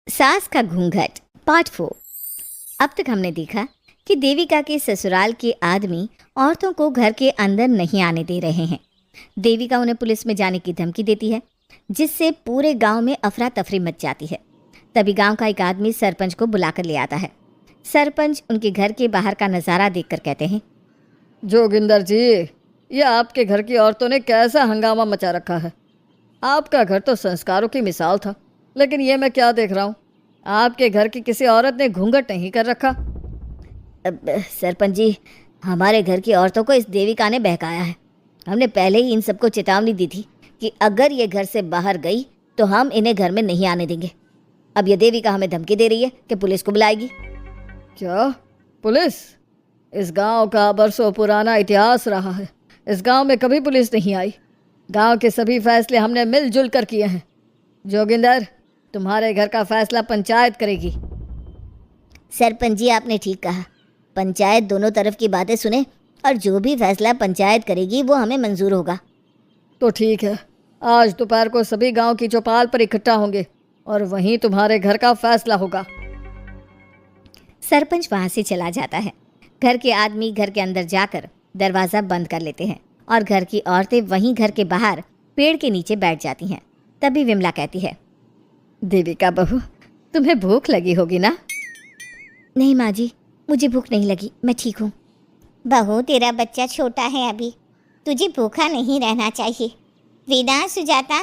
सास का घूंघट पार्ट 4। अब तक हमने देखा कि देविका के ससुराल के आदमी औरतों को घर के अंदर नहीं आने दे रहे हैं। देविका उन्हें पुलिस में जाने की धमकी देती है, जिससे पूरे गांव में अफरा तफरी मच जाती है। तभी गांव का एक आदमी सरपंच को बुलाकर ले आता है। सरपंच उनके घर के बाहर का नज़ारा देखकर कहते हैं, जोगिंदर जी, ये आपके घर की औरतों ने कैसा हंगामा मचा रखा है। आपका घर तो संस्कारों की मिसाल था, लेकिन ये मैं क्या देख रहा हूँ, आपके घर की किसी औरत ने घूंघट नहीं कर रखा। सरपंच जी, हमारे घर की औरतों को इस देविका ने बहकाया है। हमने पहले ही इन सबको चेतावनी दी थी कि अगर ये घर से बाहर गई तो हम इन्हें घर में नहीं आने देंगे। अब ये देविका हमें धमकी दे रही है कि पुलिस को बुलाएगी। क्या पुलिस? इस गांव का बरसों पुराना इतिहास रहा है। इस गांव में कभी पुलिस नहीं आई। गांव के सभी फैसले हमने मिलजुल कर किए हैं। जोगिंदर, तुम्हारे घर का फैसला पंचायत करेगी। सरपंच जी, आपने ठीक कहा। पंचायत दोनों तरफ की बातें सुने और जो भी फैसला पंचायत करेगी वो हमें मंजूर होगा। तो ठीक है, आज दोपहर को सभी गांव की चौपाल पर इकट्ठा होंगे और वहीं तुम्हारे घर का फैसला होगा। सरपंच वहां से चला जाता है। घर के आदमी घर के अंदर जाकर दरवाज़ा बंद कर लेते हैं और घर की औरतें वहीं घर के बाहर पेड़ के नीचे बैठ जाती हैं। तभी विमला कहती है, देविका बहू, तुम्हें भूख लगी होगी ना? नहीं माँ जी, मुझे भूख नहीं लगी, मैं ठीक हूँ। बहू, तेरा बच्चा छोटा है अभी, तुझे भूखा नहीं रहना चाहिए। वीना, सुजाता,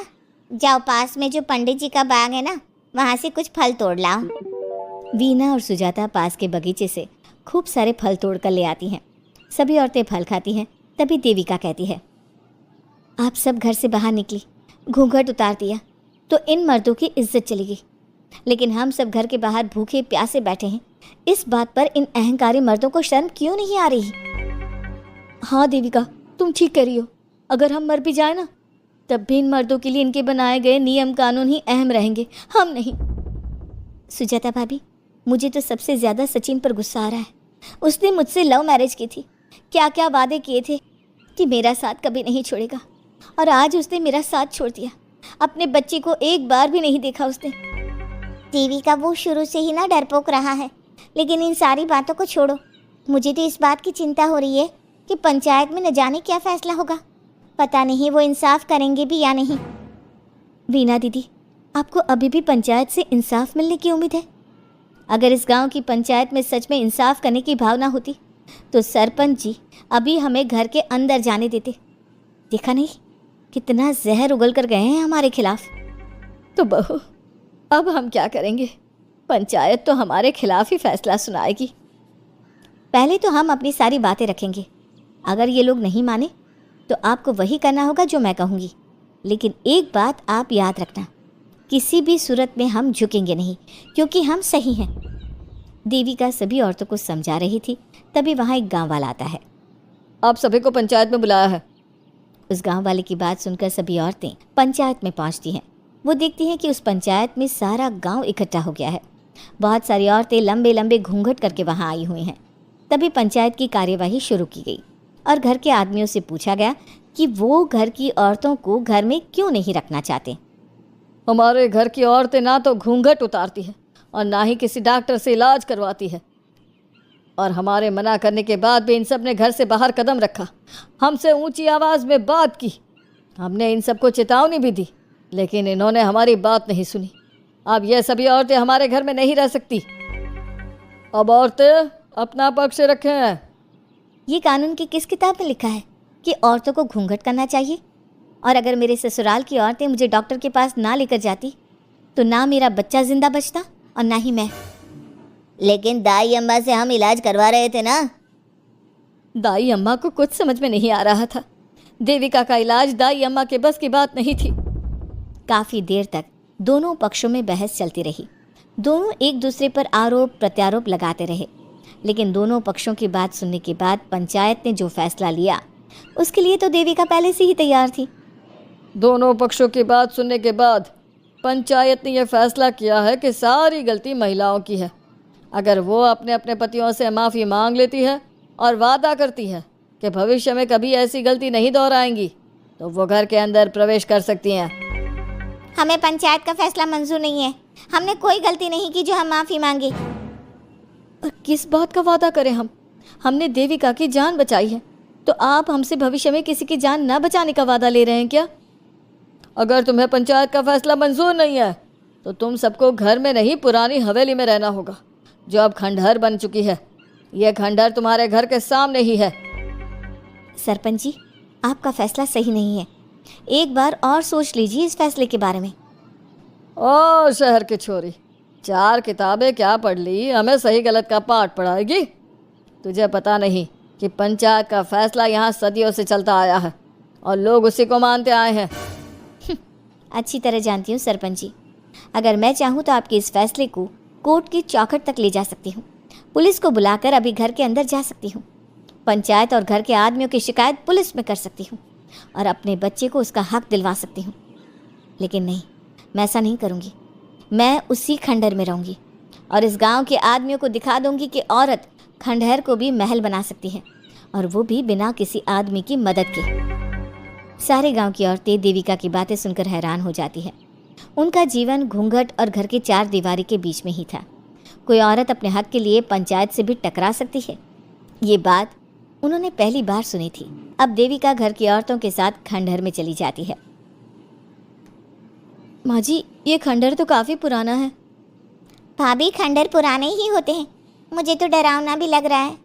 जाओ पास में जो पंडित जी का बाग है ना, वहाँ से कुछ फल तोड़ लाओ। वीना और सुजाता पास के बगीचे से खूब सारे फल तोड़ कर ले आती हैं। सभी औरतें फल खाती हैं। तभी देविका कहती है, आप सब घर से बाहर निकली, घूंघट उतार दिया तो इन मर्दों की इज्जत चलेगी, लेकिन हम सब घर के बाहर भूखे प्यासे बैठे हैं। इस बात पर इन अहंकारी मर्दों को शर्म क्यों नहीं आ रही? हाँ देविका, तुम ठीक कह रही हो। अगर हम मर भी जाए ना, तब भी इन मर्दों के लिए इनके बनाए गए नियम कानून ही अहम रहेंगे, हम नहीं। सुजाता भाभी, मुझे तो सबसे ज़्यादा सचिन पर गुस्सा आ रहा है। उसने मुझसे लव मैरिज की थी, क्या क्या वादे किए थे कि मेरा साथ कभी नहीं छोड़ेगा, और आज उसने मेरा साथ छोड़ दिया। अपने बच्चे को एक बार भी नहीं देखा उसने। देविका, वो शुरू से ही ना डरपोक रहा है, लेकिन इन सारी बातों को छोड़ो। मुझे तो इस बात की चिंता हो रही है कि पंचायत में न जाने क्या फैसला होगा। पता नहीं वो इंसाफ करेंगे भी या नहीं। वीना दीदी, आपको अभी भी पंचायत से इंसाफ मिलने की उम्मीद है? अगर इस गांव की पंचायत में सच में इंसाफ करने की भावना होती तो सरपंच जी अभी हमें घर के अंदर जाने देते। देखा नहीं कितना जहर उगल कर गए हैं हमारे खिलाफ। तो बहू, अब हम क्या करेंगे? पंचायत तो हमारे खिलाफ ही फैसला सुनाएगी। पहले तो हम अपनी सारी बातें रखेंगे। अगर ये लोग नहीं माने तो आपको वही करना होगा जो मैं कहूँगी। लेकिन एक बात आप याद रखना, किसी भी सूरत में हम झुकेंगे नहीं, क्योंकि हम सही हैं। देविका सभी औरतों को समझा रही थी। तभी वहाँ एक गांव वाला आता है। आप सभी को पंचायत में बुलाया है। उस गांव वाले की बात सुनकर सभी औरतें पंचायत में पहुँचती हैं। वो देखती हैं कि उस पंचायत में सारा गांव इकट्ठा हो गया है। बहुत सारी औरतें लंबे लंबे घूंघट करके वहाँ आई हुई हैं। तभी पंचायत की कार्यवाही शुरू की गई और घर के आदमियों से पूछा गया कि वो घर की औरतों को घर में क्यों नहीं रखना चाहते। हमारे घर की औरतें ना तो घूंघट उतारती है और ना ही किसी डॉक्टर से इलाज करवाती है, और हमारे मना करने के बाद भी इन सब ने घर से बाहर कदम रखा, हमसे ऊंची आवाज़ में बात की। हमने इन सबको चेतावनी भी दी, लेकिन इन्होंने हमारी बात नहीं सुनी। अब ये सभी औरतें हमारे घर में नहीं रह सकती। अब औरतें अपना पक्ष रखें। ये कानून की किस किताब में लिखा है कि औरतों को घूंघट करना चाहिए? और अगर मेरे ससुराल की औरतें मुझे डॉक्टर के पास ना लेकर जाती तो ना मेरा बच्चा जिंदा बचता और ना ही मैं। लेकिन दाई अम्मा से हम इलाज करवा रहे थे ना। दाई अम्मा को कुछ समझ में नहीं आ रहा था। देविका का इलाज दाई अम्मा के बस की बात नहीं थी। काफ़ी देर तक दोनों पक्षों में बहस चलती रही। दोनों एक दूसरे पर आरोप प्रत्यारोप लगाते रहे, लेकिन दोनों पक्षों की बात सुनने के बाद पंचायत ने जो फैसला लिया उसके लिए तो देविका पहले से ही तैयार थी। दोनों पक्षों की बात सुनने के बाद पंचायत ने यह फैसला किया है कि सारी गलती महिलाओं की है। अगर वो अपने अपने पतियों से माफ़ी मांग लेती है और वादा करती है कि भविष्य में कभी ऐसी गलती नहीं दोहराएंगी, तो वो घर के अंदर प्रवेश कर सकती हैं। हमें पंचायत का फैसला मंजूर नहीं है। हमने कोई गलती नहीं की जो हम माफ़ी मांगे। और किस बात का वादा करें हम? हमने देविका की जान बचाई है, तो आप हमसे भविष्य में किसी की जान न बचाने का वादा ले रहे हैं क्या? अगर तुम्हें पंचायत का फैसला मंजूर नहीं है तो तुम सबको घर में नहीं पुरानी हवेली में रहना होगा, जो अब खंडहर बन चुकी है। यह खंडहर तुम्हारे घर के सामने ही है। सरपंच जी, आपका फैसला सही नहीं है। एक बार और सोच लीजिए इस फैसले के बारे में। ओ शहर की छोरी, 4 किताबें क्या पढ़ ली, हमें सही गलत का पाठ पढ़ाएगी? तुझे पता नहीं कि पंचायत का फैसला यहाँ सदियों से चलता आया है और लोग उसी को मानते आए हैं। अच्छी तरह जानती हूँ सरपंच जी। अगर मैं चाहूँ तो आपके इस फैसले को कोर्ट की चौखट तक ले जा सकती हूँ। पुलिस को बुलाकर अभी घर के अंदर जा सकती हूँ। पंचायत और घर के आदमियों की शिकायत पुलिस में कर सकती हूँ और अपने बच्चे को उसका हक दिलवा सकती हूँ। लेकिन नहीं, मैं ऐसा नहीं करूँगी। मैं उसी खंडहर में रहूँगी और इस गांव के आदमियों को दिखा दूँगी कि औरत खंडहर को भी महल बना सकती है, और वो भी बिना किसी आदमी की मदद के। सारे गांव की औरतें देविका की बातें सुनकर हैरान हो जाती है। उनका जीवन घूंघट और घर के 4 दीवारी के बीच में ही था। कोई औरत अपने हक के लिए पंचायत से भी टकरा सकती है, ये बात उन्होंने पहली बार सुनी थी। अब देविका घर की औरतों के साथ खंडहर में चली जाती है। माँ जी, ये खंडहर तो काफ़ी पुराना है। भाभी, खंडहर पुराने ही होते हैं। मुझे तो डरावना भी लग रहा है।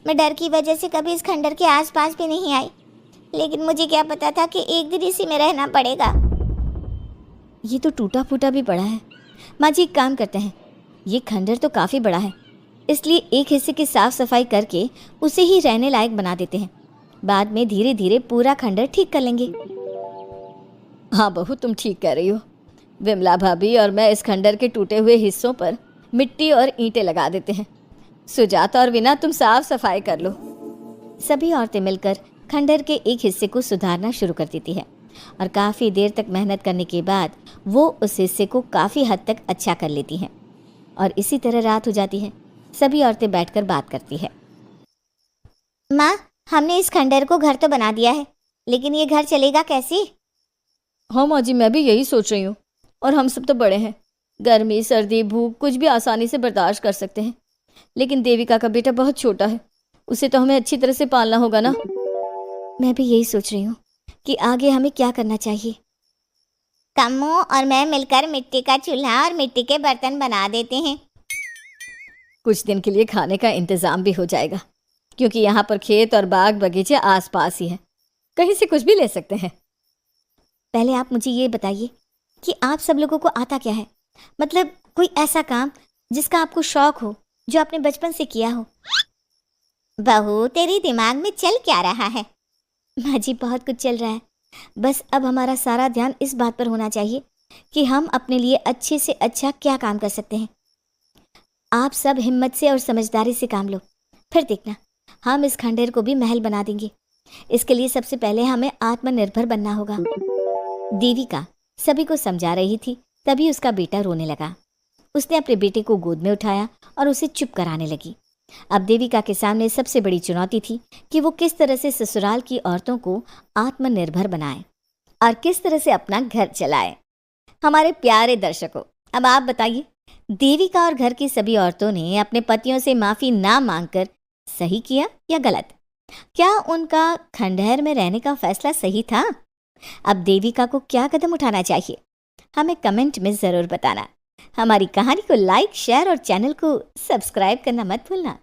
मैं डर की वजह से कभी इस खंडहर के आसपास भी नहीं आई, लेकिन मुझे क्या पता था कि एक दिन इसी में रहना पड़ेगा। ये तो टूटा फूटा भी पड़ा है। माँ जी, एक काम करते हैं, ये खंडहर तो काफ़ी बड़ा है, इसलिए एक हिस्से की साफ सफाई करके उसे ही रहने लायक बना देते हैं। बाद में धीरे धीरे पूरा खंडहर ठीक कर लेंगे। हाँ बहू, तुम ठीक कह रही हो। विमला भाभी और मैं इस खंडहर के टूटे हुए हिस्सों पर मिट्टी और ईंटें लगा देते हैं। सुजाता और वीना, तुम साफ सफाई कर लो। सभी औरतें मिलकर खंडहर के एक हिस्से को सुधारना शुरू कर देती है और काफ़ी देर तक मेहनत करने के बाद वो उस हिस्से को काफ़ी हद तक अच्छा कर लेती हैं। और इसी तरह रात हो जाती है। सभी औरतें बैठकर बात करती है। माँ, हमने इस खंडहर को घर तो बना दिया है, लेकिन ये घर चलेगा कैसे? हाँ माँ जी, मैं भी यही सोच रही हूँ। और हम सब तो बड़े हैं, गर्मी सर्दी भूख कुछ भी आसानी से बर्दाश्त कर सकते हैं, लेकिन देविका का बेटा बहुत छोटा है, उसे तो हमें अच्छी तरह से पालना होगा ना। मैं भी यही सोच रही हूँ कि आगे हमें क्या करना चाहिए। कम्मू और मैं मिलकर मिट्टी का चूल्हा और मिट्टी के बर्तन बना देते हैं। कुछ दिन के लिए खाने का इंतज़ाम भी हो जाएगा, क्योंकि यहाँ पर खेत और बाग बगीचे आसपास ही हैं, कहीं से कुछ भी ले सकते हैं। पहले आप मुझे ये बताइए कि आप सब लोगों को आता क्या है, मतलब कोई ऐसा काम जिसका आपको शौक हो, जो आपने बचपन से किया हो। बहू, तेरी दिमाग में चल क्या रहा है? माँ जी, बहुत कुछ चल रहा है। बस अब हमारा सारा ध्यान इस बात पर होना चाहिए कि हम अपने लिए अच्छे से अच्छा क्या काम कर सकते हैं। आप सब हिम्मत से और समझदारी से काम लो, फिर देखना हम इस खंडहर को भी महल बना देंगे। इसके लिए सबसे पहले हमें आत्मनिर्भर बनना होगा। देविका सभी को समझा रही थी, तभी उसका बेटा रोने लगा। उसने अपने बेटे को गोद में उठाया और उसे चुप कराने लगी। अब देविका के सामने सबसे बड़ी चुनौती थी कि वो किस तरह से ससुराल की औरतों को आत्मनिर्भर बनाए और किस तरह से अपना घर चलाए। हमारे प्यारे दर्शकों, अब आप बताइए, देविका और घर की सभी औरतों ने अपने पतियों से माफ़ी ना मांगकर सही किया या गलत? क्या उनका खंडहर में रहने का फैसला सही था? अब देविका को क्या कदम उठाना चाहिए, हमें कमेंट में ज़रूर बताना। हमारी कहानी को लाइक, शेयर और चैनल को सब्सक्राइब करना मत भूलना।